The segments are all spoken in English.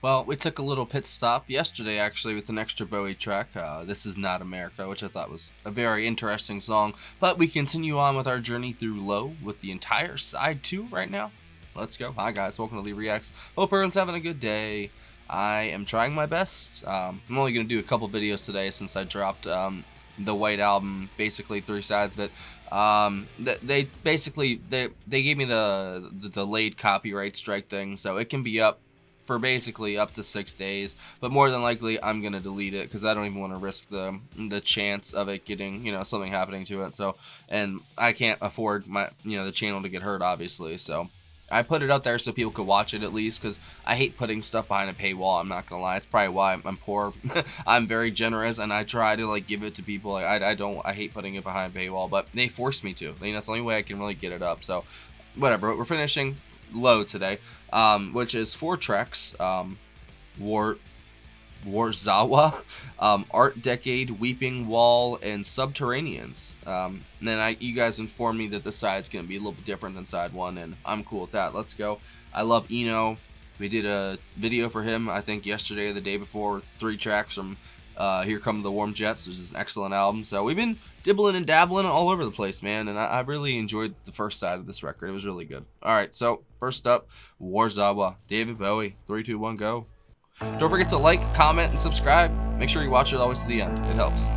Well, we took a little pit stop yesterday, actually, with an extra Bowie track. This is Not America, which I thought was a very interesting song. But we continue on with our journey through Low with the entire side 2 right now. Let's go. Hi, guys. Welcome to Lee Reacts. Hope everyone's having a good day. I am trying my best. I'm only going to do a couple videos today since I dropped the White Album, basically 3 sides of it. They basically, they gave me the delayed copyright strike thing, so it can be up for basically up to 6 days, but more than likely I'm gonna delete it because I don't even want to risk the chance of it getting, something happening to it. So, and I can't afford my the channel to get hurt, obviously. So I put it out there so people could watch it at least, because I hate putting stuff behind a paywall. I'm not gonna lie, it's probably why I'm poor. I'm very generous and I try to like give it to people. Like, I hate putting it behind a paywall, but they forced me to. That's the only way I can really get it up. So whatever, we're finishing Low today, which is 4 tracks. Warszawa, Art Decade, Weeping Wall, and Subterraneans. And then you guys informed me that the side's gonna be a little bit different than side 1, and I'm cool with that. Let's go. I love Eno. We did a video for him, I think yesterday or the day before, 3 tracks from Here Come the Warm Jets, which is an excellent album. So we've been dibbling and dabbling all over the place, man, and I really enjoyed the first side of this record. It was really good. Alright, so first up, Warszawa, David Bowie. 3, 2, 1, go. Don't forget to like, comment, and subscribe. Make sure you watch it always to the end. It helps.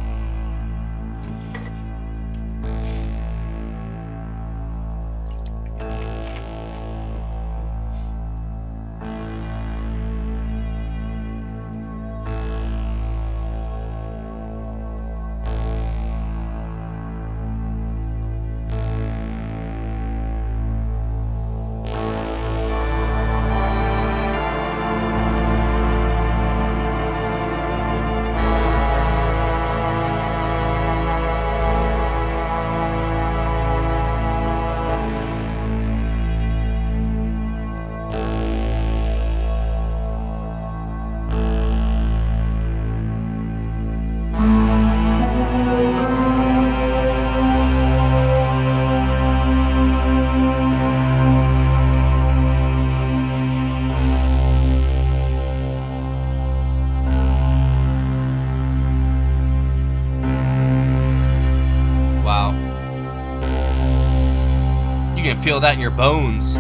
You can feel that in your bones.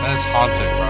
That is haunted, bro.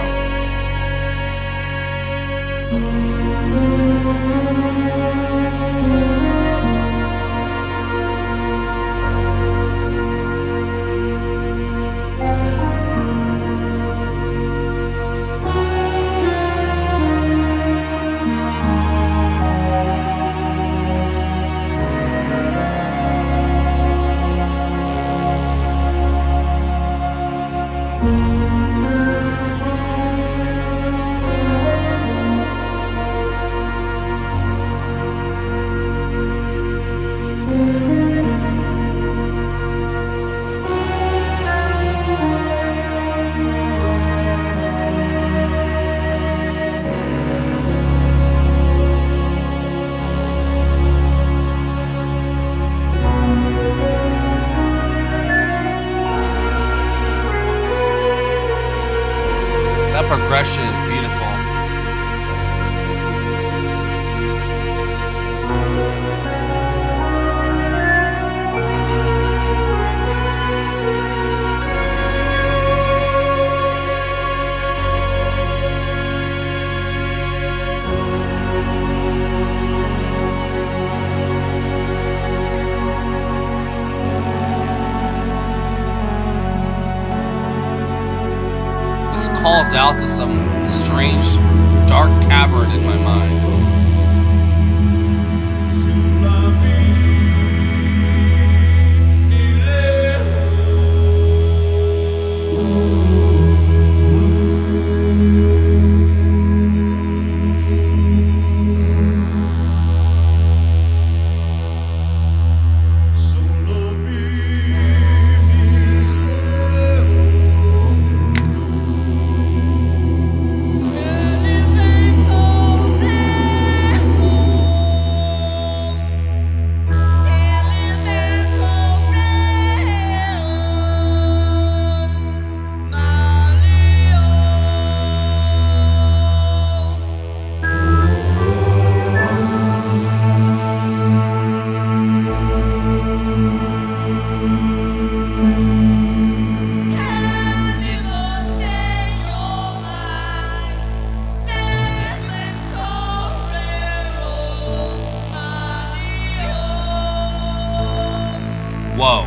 progression is beautiful. Calls out to some strange, dark cavern in my mind. Whoa.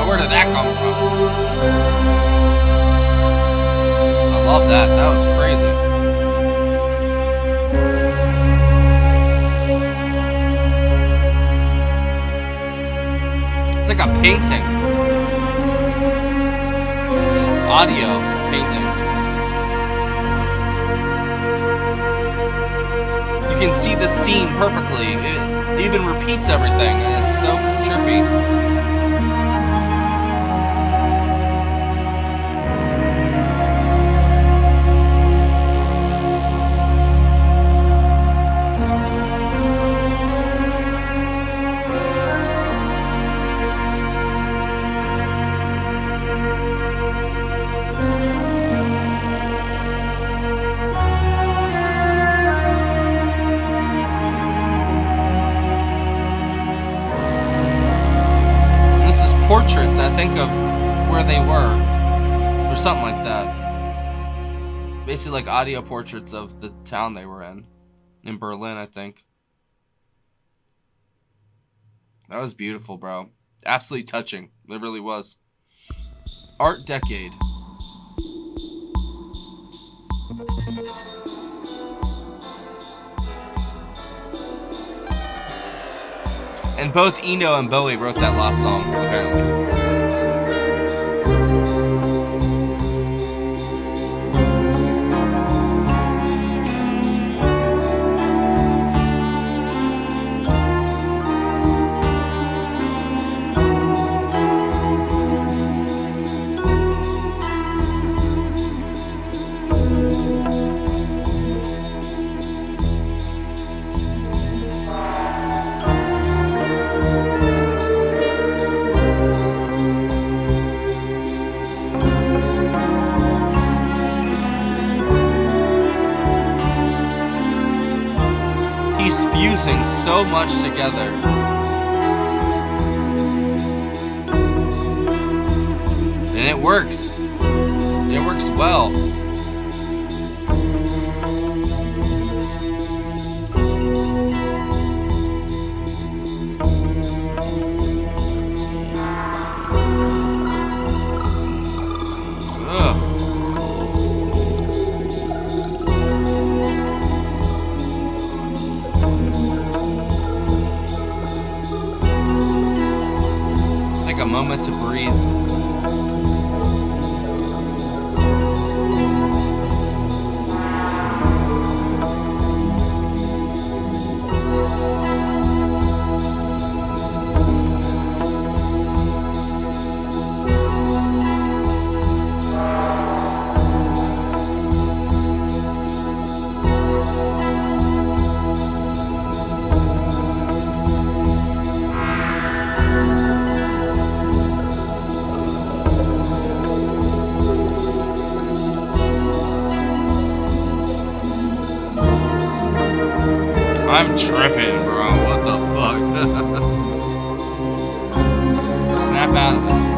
Where did that come from? I love that. That was crazy. It's like a painting. Just audio painting. You can see the scene perfectly. It even repeats everything. It's so trippy. Portraits, I think, of where they were, or something like that. Basically, like audio portraits of the town they were in Berlin, I think. That was beautiful, bro. Absolutely touching. It really was. Art Decade. And both Eno and Bowie wrote that last song, apparently. He's fusing so much together. And it works. It works well. A moment to breathe. I'm tripping, bro. What the fuck? Snap out of it.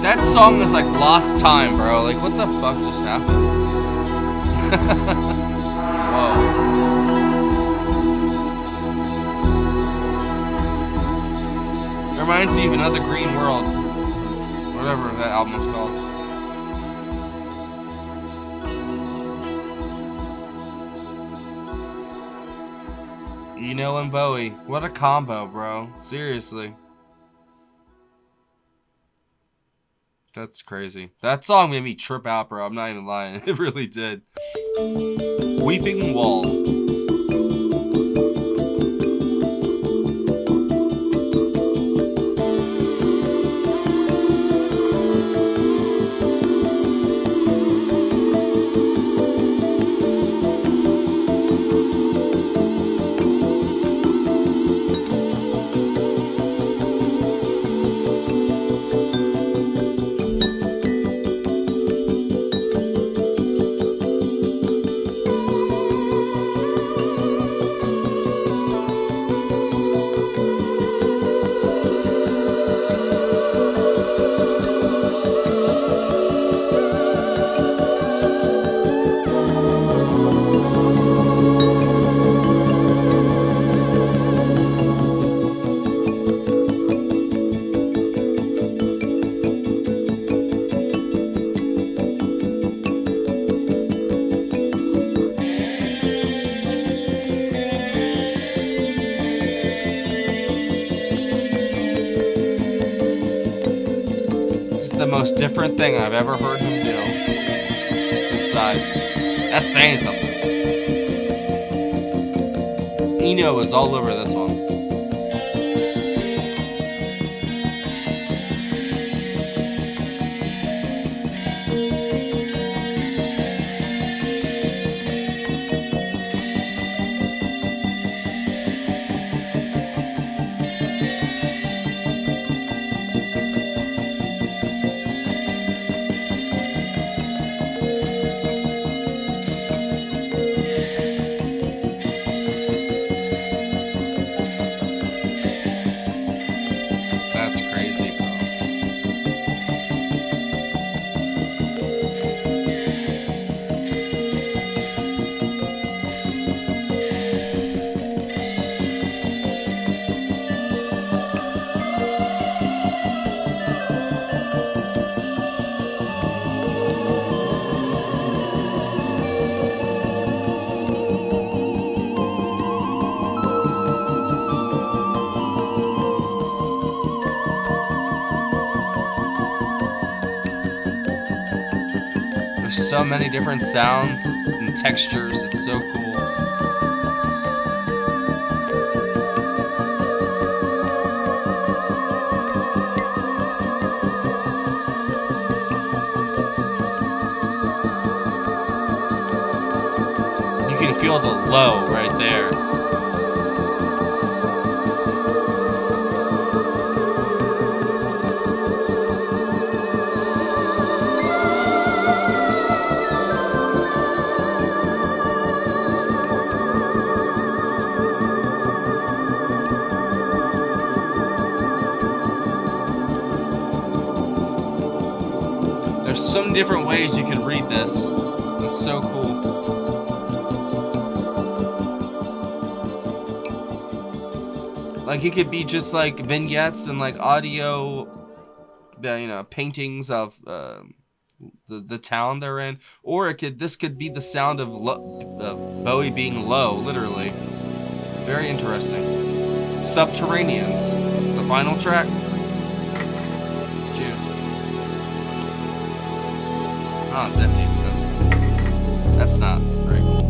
That song is like lost time, bro. Like, what the fuck just happened? Whoa. It reminds me of Another Green World. Whatever that album was called. Eno and Bowie. What a combo, bro. Seriously. That's crazy. That song made me trip out, bro. I'm not even lying. It really did. Weeping Wall. The most different thing I've ever heard him do. This side. That's saying something. Eno is all over this one. So many different sounds and textures. It's so cool. You can feel the low right there. There's so many different ways you can read this. It's so cool. Like, it could be just like vignettes and like audio, paintings of the town they're in, or this could be the sound of Bowie being low, literally. Very interesting. Subterraneans, the final track. June. Oh, it's empty. That's not very cool.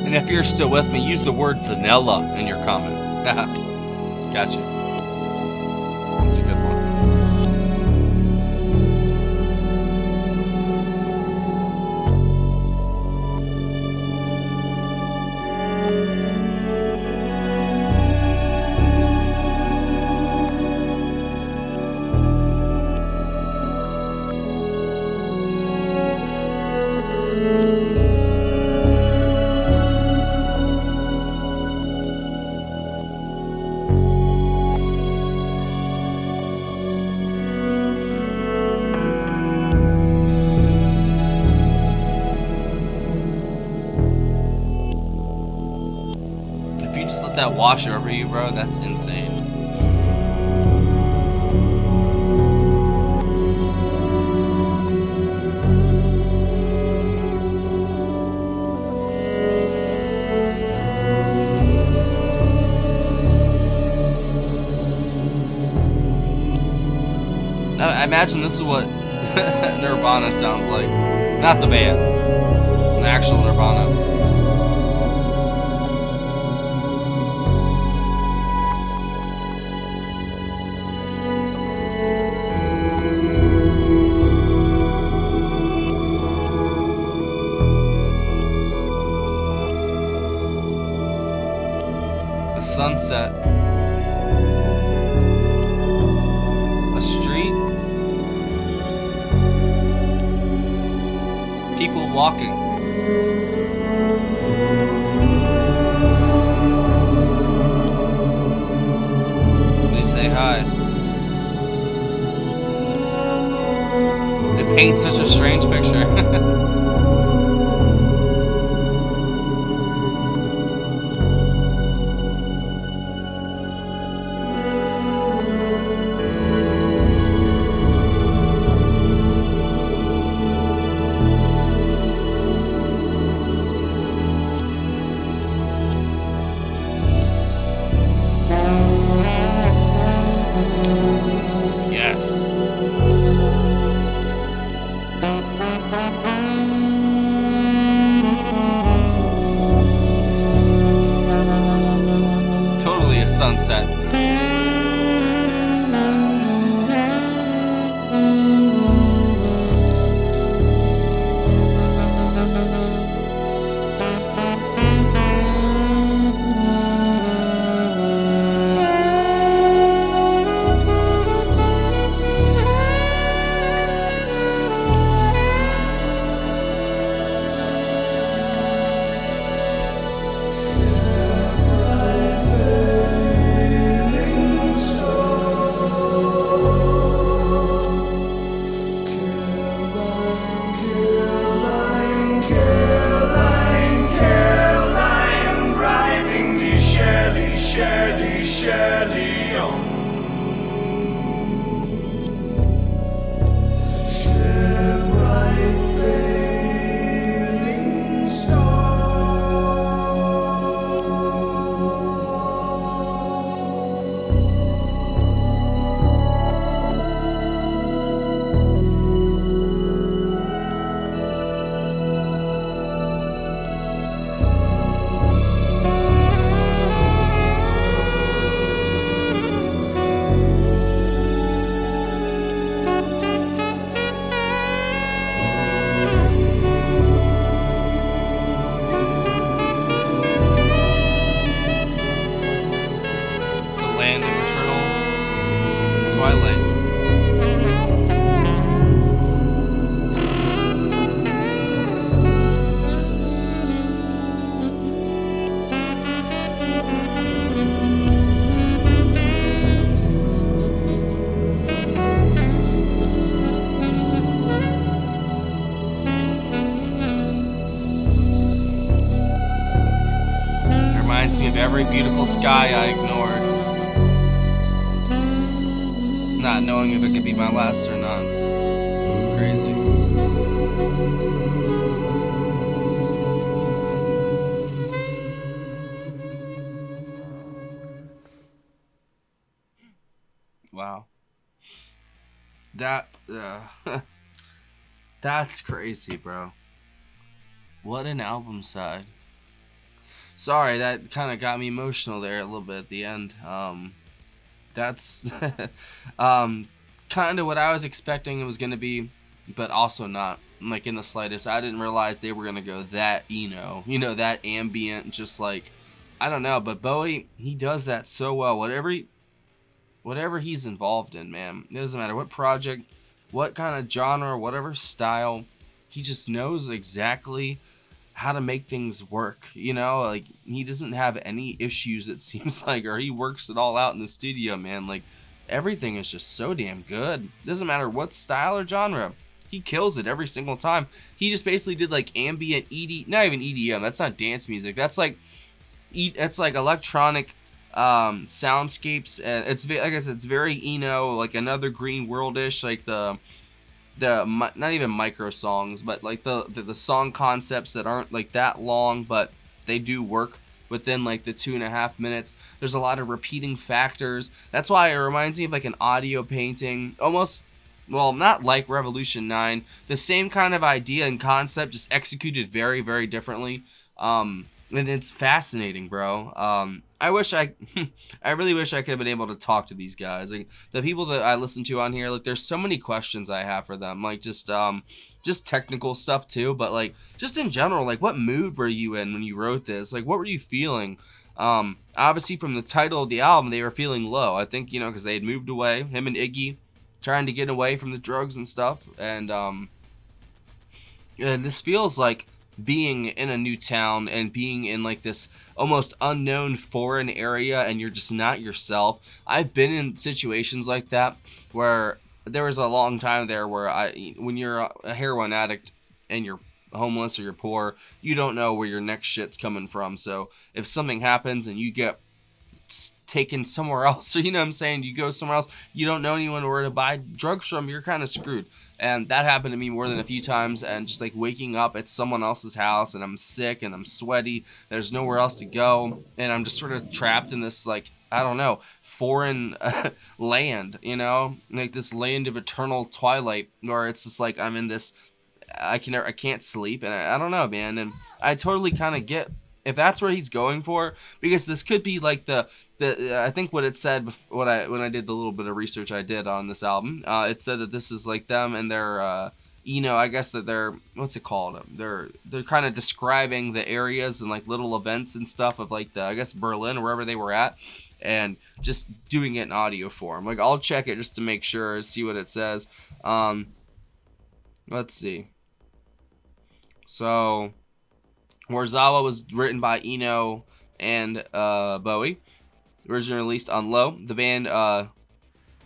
And if you're still with me, use the word vanilla in your comment. Gotcha. That's a good one. That wash over you, bro, that's insane. I imagine this is what Nirvana sounds like. Not the band, the actual Nirvana. Sunset, a street, people walking. They say hi. It paints such a strange picture. Sunset. reminds me of every beautiful sky I ignored, not knowing if it could be my last or not. Crazy. Wow. That, that's crazy, bro. What an album side. Sorry, that kind of got me emotional there a little bit at the end. That's kind of what I was expecting it was going to be, but also not, like, in the slightest. I didn't realize they were going to go that Eno, that ambient, just like, I don't know, but Bowie, he does that so well. Whatever he's involved in, man, it doesn't matter what project, what kind of genre, whatever style, he just knows exactly how to make things work, like, he doesn't have any issues, it seems like, or he works it all out in the studio, man. Like, everything is just so damn good. Doesn't matter what style or genre, he kills it every single time. He just basically did like ambient not even EDM, that's not dance music, that's like electronic soundscapes, and it's, like I said, it's very like Another Green World-ish, like the not even micro songs, but like the song concepts that aren't like that long, but they do work within like the 2.5 minutes. There's a lot of repeating factors. That's why it reminds me of like an audio painting, almost, well, not like Revolution 9, the same kind of idea and concept, just executed very, very differently. And it's fascinating, bro. I really wish I could have been able to talk to these guys. Like, the people that I listen to on here, like, there's so many questions I have for them. Like, just technical stuff too, but like, just in general, like, what mood were you in when you wrote this? Like, what were you feeling? Obviously from the title of the album, they were feeling low. I think, because they had moved away, him and Iggy, trying to get away from the drugs and stuff. And this feels like being in a new town and being in like this almost unknown foreign area, and you're just not yourself. I've been in situations like that where there was a long time there where when you're a heroin addict and you're homeless or you're poor, you don't know where your next shit's coming from. So if something happens and you get taken somewhere else, or you go somewhere else, you don't know anyone where to buy drugs from, you're kind of screwed. And that happened to me more than a few times, and just like waking up at someone else's house and I'm sick and I'm sweaty, there's nowhere else to go, and I'm just sort of trapped in this, like, I don't know, foreign land, like this land of eternal twilight, where it's just like I'm in this, I can't sleep, and I don't know, man. And I totally kind of get if that's what he's going for, because this could be like the I think what it said when I did the little bit of research I did on this album, it said that this is like them and their I guess that they're, what's it called, they're kind of describing the areas and like little events and stuff of like I guess Berlin or wherever they were at, and just doing it in audio form. Like, I'll check it just to make sure, see what it says. Let's see. So Warszawa was written by Eno and Bowie. Originally released on Low. The band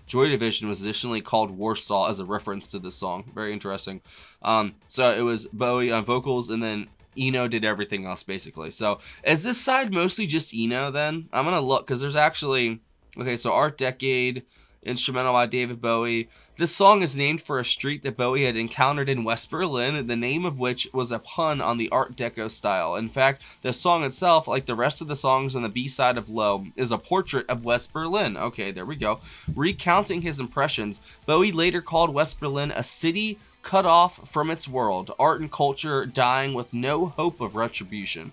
Joy Division was additionally called Warsaw as a reference to this song. Very interesting. So it was Bowie on vocals, and then Eno did everything else, basically. So is this side mostly just Eno then? I'm going to look, because there's actually... Okay, so Art Decade, instrumental by David Bowie. This song is named for a street that Bowie had encountered in West Berlin, the name of which was a pun on the Art Deco style. In fact, the song itself, like the rest of the songs on the B-side of Low, is a portrait of West Berlin. Okay, there we go. Recounting his impressions, Bowie later called West Berlin a city cut off from its world, art and culture dying with no hope of retribution.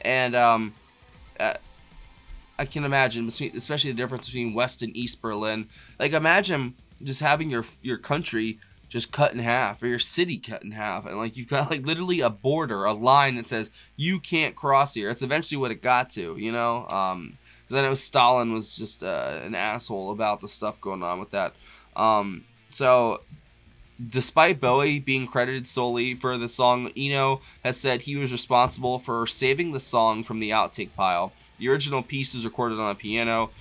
And I can imagine, especially the difference between West and East Berlin. Like, imagine just having your country just cut in half, or your city cut in half, and like you've got like literally a border, a line that says you can't cross here. It's eventually what it got to, because I know Stalin was just an asshole about the stuff going on with that. So despite Bowie being credited solely for the song, Eno has said he was responsible for saving the song from the outtake pile. The original piece is recorded on a piano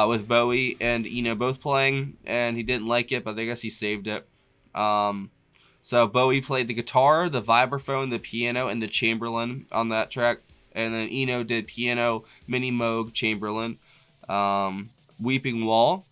with Bowie and Eno both playing, and he didn't like it, but I guess he saved it. So Bowie played the guitar, the vibraphone, the piano, and the Chamberlin on that track. and then Eno did piano, Mini Moog, Chamberlain, Weeping Wall.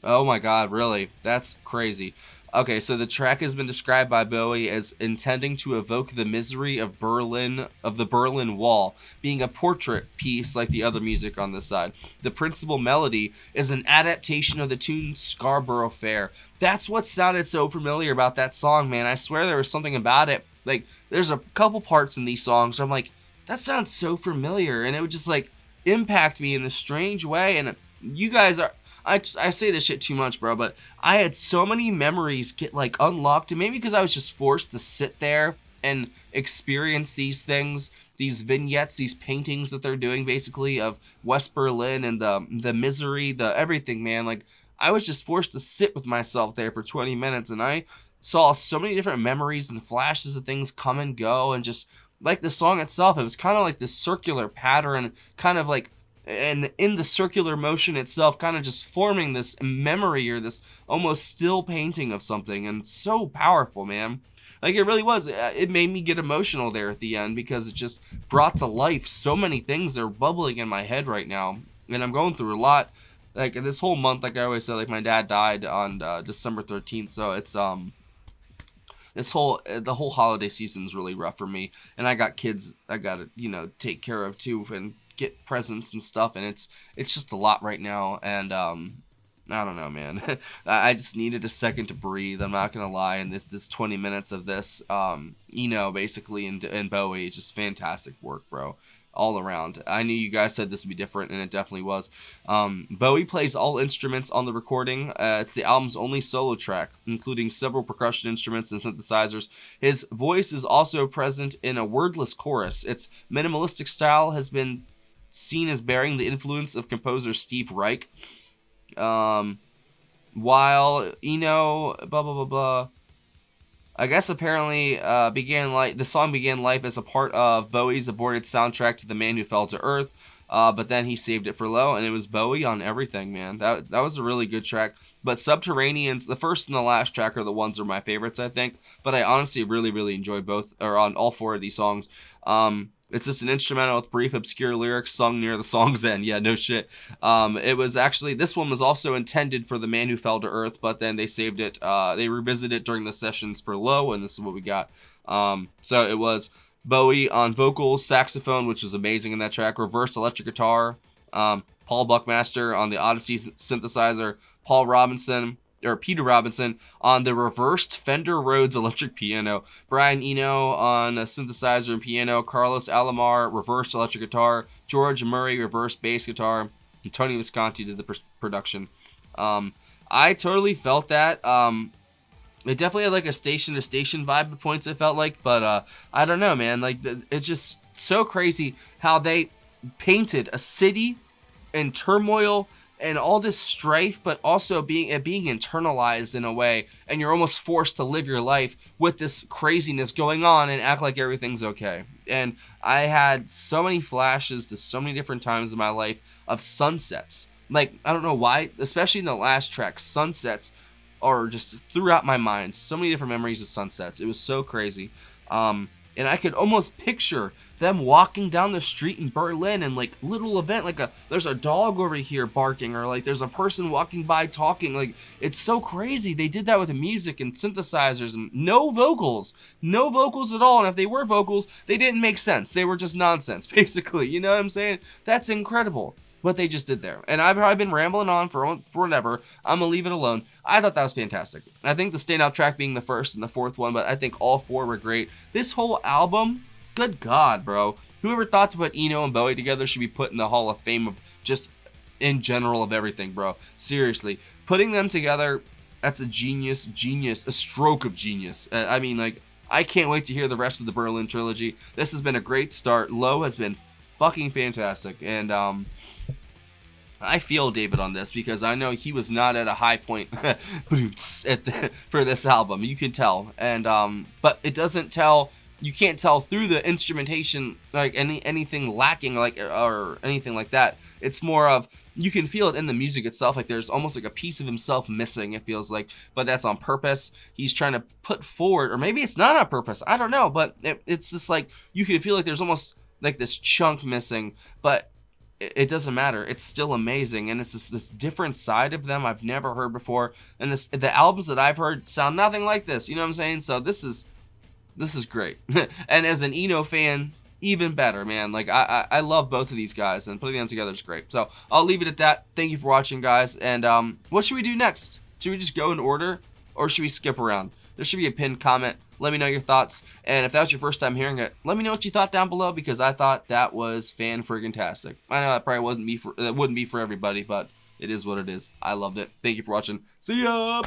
Oh my god, really? That's crazy. Okay, so the track has been described by Bowie as intending to evoke the misery of the Berlin Wall, being a portrait piece like the other music on this side. The principal melody is an adaptation of the tune Scarborough Fair. That's what sounded so familiar about that song, man. I swear there was something about it. Like, there's a couple parts in these songs where I'm like, that sounds so familiar, and it would just, like, impact me in this strange way, and you guys are... I say this shit too much, bro, but I had so many memories get, like, unlocked, and maybe because I was just forced to sit there and experience these things, these vignettes, these paintings that they're doing, basically, of West Berlin and the misery, the everything, man. Like, I was just forced to sit with myself there for 20 minutes, and I saw so many different memories and flashes of things come and go, and just, like, the song itself, it was kind of like this circular pattern, kind of like... and in the circular motion itself, kind of just forming this memory or this almost still painting of something, and so powerful, man. Like, it really was. It made me get emotional there at the end, because it just brought to life so many things that are bubbling in my head right now, and I'm going through a lot. Like, this whole month, like I always said, like, my dad died on December 13th, so it's the whole holiday season is really rough for me, and I got kids I gotta take care of too, and get presents and stuff, and it's just a lot right now, and I don't know, man. I just needed a second to breathe, I'm not gonna lie, and this 20 minutes of this basically, and Bowie, just fantastic work, bro, all around. I knew you guys said this would be different, and it definitely was. Bowie plays all instruments on the recording. It's the album's only solo track, including several percussion instruments and synthesizers. His voice is also present in a wordless chorus. Its minimalistic style has been seen as bearing the influence of composer Steve Reich. While Eno, blah blah blah blah, I guess apparently the song began life as a part of Bowie's aborted soundtrack to The Man Who Fell to Earth, but then he saved it for Low, and it was Bowie on everything, man. That was a really good track. But Subterraneans, the first and the last track are the ones that are my favorites, I think. But I honestly really enjoyed both, or on all four of these songs. It's just an instrumental with brief, obscure lyrics sung near the song's end. Yeah, no shit. It was actually, this one was also intended for The Man Who Fell to Earth, but then they saved it. They revisited it during the sessions for Low, and this is what we got. So it was Bowie on vocals, saxophone, which was amazing in that track, reverse electric guitar, Paul Buckmaster on the Odyssey synthesizer, Peter Robinson on the reversed Fender Rhodes electric piano, Brian Eno on a synthesizer and piano, Carlos Alomar reversed electric guitar, George Murray reversed bass guitar, and Tony Visconti did the production. I totally felt that. It definitely had like a station-to-station vibe at points, it felt like, but I don't know, man. Like, it's just so crazy how they painted a city in turmoil and all this strife, but also being internalized in a way, and you're almost forced to live your life with this craziness going on and act like everything's okay. And I had so many flashes to so many different times in my life of sunsets. Like, I don't know why, especially in the last track, sunsets are just throughout my mind. So many different memories of sunsets. It was so crazy. And I could almost picture them walking down the street in Berlin and like little event, like there's a dog over here barking, or like there's a person walking by talking. Like, it's so crazy. They did that with the music and synthesizers and no vocals at all. And if they were vocals, they didn't make sense. They were just nonsense, basically. You know what I'm saying? That's incredible what they just did there. And I've probably been rambling on forever. I'm gonna leave it alone. I thought that was fantastic. I think the standout track being the first and the fourth one, but I think all four were great. This whole album, good God, bro. Whoever thought to put Eno and Bowie together should be put in the Hall of Fame of just in general of everything, bro. Seriously. Putting them together, that's a genius, a stroke of genius. I mean, like, I can't wait to hear the rest of the Berlin trilogy. This has been a great start. Low has been fucking fantastic, and I feel David on this because I know he was not at a high point for this album. You can tell, and but it doesn't tell you can't tell through the instrumentation like anything lacking, like, or anything like that. It's more of, you can feel it in the music itself, like there's almost like a piece of himself missing, it feels like, but that's on purpose. He's trying to put forward, or maybe it's not on purpose, I don't know, but it's just like you can feel like there's almost like this chunk missing, but it doesn't matter. It's still amazing, and it's this different side of them I've never heard before. And the albums that I've heard sound nothing like this. You know what I'm saying? So this is great. And as an Eno fan, even better, man. Like I love both of these guys, and putting them together is great. So I'll leave it at that. Thank you for watching, guys. And what should we do next? Should we just go in order, or should we skip around? There should be a pinned comment. Let me know your thoughts, and if that was your first time hearing it, let me know what you thought down below, because I thought that was fan-friggin-tastic. I know that probably wouldn't be for everybody, but it is what it is. I loved it. Thank you for watching. See ya!